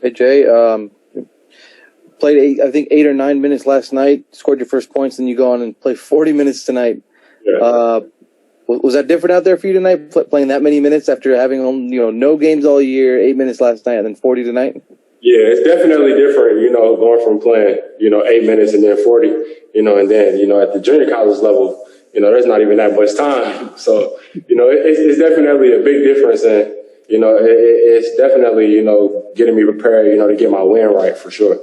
Hey, Jay, played I think 8 or 9 minutes last night, scored your first points, then you go on and play 40 minutes tonight. Yeah. Was that different out there for you tonight, playing that many minutes after having no games all year, 8 minutes last night, and then 40 tonight? Yeah, it's definitely different, going from playing, 8 minutes and then 40, and then, at the junior college level, there's not even that much time. So, it's definitely a big difference. And, it's definitely, getting me prepared, to get my win right for sure.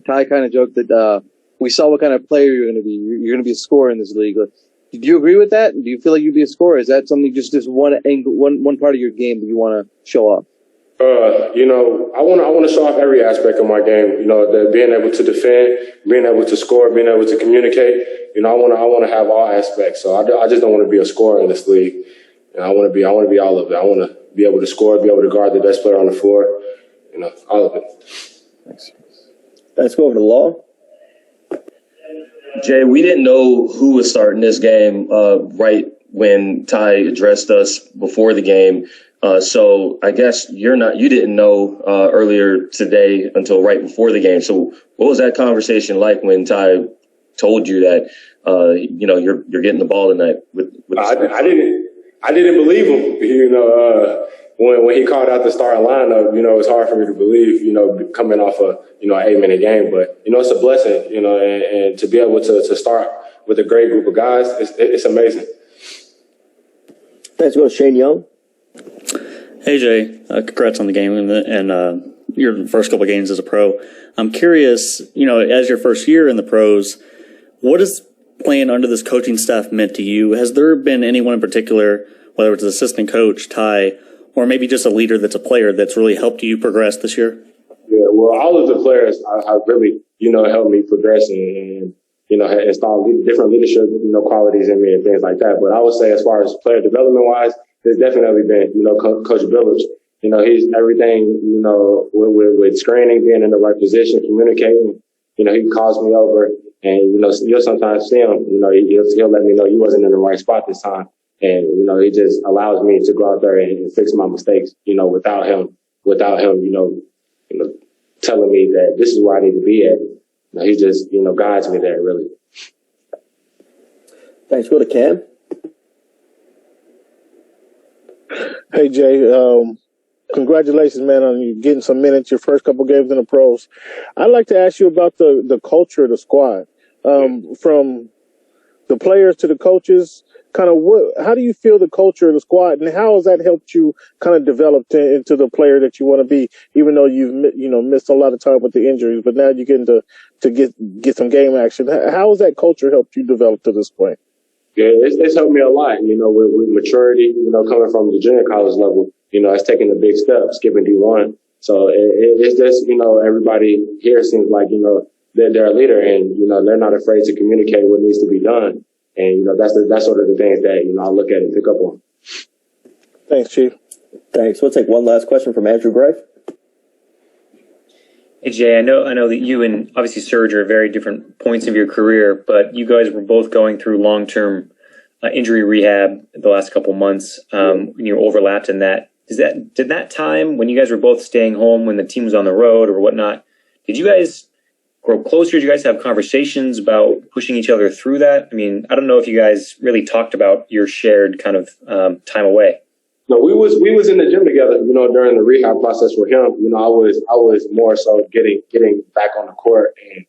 Ty kind of joked that we saw what kind of player you're going to be. You're going to be a scorer in this league. Do you agree with that? Do you feel like you'd be a scorer? Is that something just one angle, one part of your game that you want to show off? I want to show off every aspect of my game. The being able to defend, being able to score, being able to communicate. I want to have all aspects. So I just don't want to be a scorer in this league. And I want to be all of it. I want to be able to score, be able to guard the best player on the floor. All of it. Thanks. Let's go over to Law. Jay, we didn't know who was starting this game right when Ty addressed us before the game. So I guess you didn't know earlier today until right before the game. So what was that conversation like when Ty told you that you're getting the ball tonight? I didn't believe him. When he called out the starting lineup, it was hard for me to believe, coming off an 8-minute game. But, it's a blessing, and to be able to start with a great group of guys, it's amazing. Let's go to Shane Young. Hey, Jay. Congrats on the game and your first couple of games as a pro. I'm curious, as your first year in the pros, what has playing under this coaching staff meant to you? Has there been anyone in particular, whether it's an assistant coach, Ty, or maybe just a leader that's a player that's really helped you progress this year? Yeah, well, all of the players have really, helped me progress and install different leadership, qualities in me and things like that. But I would say as far as player development-wise, there's definitely been, Coach Billage. He's everything, with screening, being in the right position, communicating. He calls me over and, you'll sometimes see him, he'll let me know you wasn't in the right spot this time. And, he just allows me to go out there and fix my mistakes, without him, telling me that this is where I need to be at. He just, guides me there, really. Thanks. Go to Cam. Hey, Jay. Congratulations, man, on you getting some minutes, your first couple games in the pros. I'd like to ask you about the culture of the squad. From the players to the coaches, how do you feel the culture of the squad, and how has that helped you kind of develop into the player that you want to be, even though you've missed a lot of time with the injuries, but now you're getting to get some game action. How has that culture helped you develop to this point? Yeah, it's helped me a lot, with maturity, coming from the junior college level, it's taking a big step, skipping D1. So it's just, everybody here seems like, they're a leader and, they're not afraid to communicate what needs to be done. And, that's sort of the things that, I look at and pick up on. Thanks, Chief. Thanks. We'll take one last question from Andrew Gray. Hey, Jay, I know that you and obviously Serge are at very different points of your career, but you guys were both going through long-term injury rehab the last couple months when you overlapped in that. Did that time when you guys were both staying home when the team was on the road or whatnot, did you guys grow closer? Did you guys have conversations about pushing each other through that? I mean, I don't know if you guys really talked about your shared kind of time away. No, we was in the gym together, during the rehab process with him. I was more so getting back on the court and,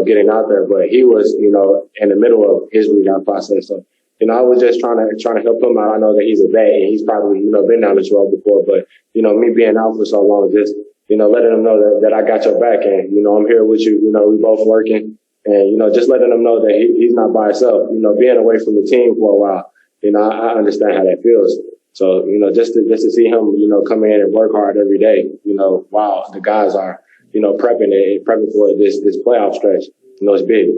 getting out there. But he was, in the middle of his rehab process. So, I was just trying to help him out. I know that he's a vet and he's probably, been down this road before. But, me being out for so long, just, letting him know that I got your back and, I'm here with you. We both working and, just letting him know that he's not by himself. Being away from the team for a while, I understand how that feels. So, just to see him, come in and work hard every day, while the guys are, prepping for this playoff stretch, it's big.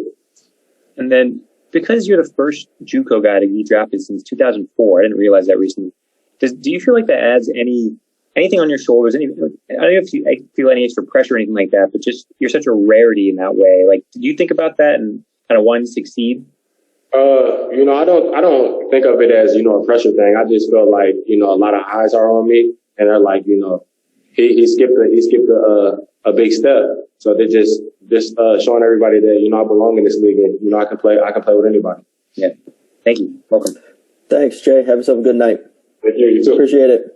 And then because you're the first JUCO guy to get drafted since 2004, I didn't realize that recently. Do you feel like that adds anything on your shoulders? I don't know if you feel any extra pressure or anything like that, but just you're such a rarity in that way. Like, do you think about that and kind of wanting to succeed? I don't think of it as, a pressure thing. I just feel like, a lot of eyes are on me and they're like, he skipped a big step. So they're just showing everybody that, you know, I belong in this league and, you know, I can play with anybody. Yeah. Thank you. Welcome. Thanks, Jay. Have yourself a good night. Thank you. You too. Appreciate it.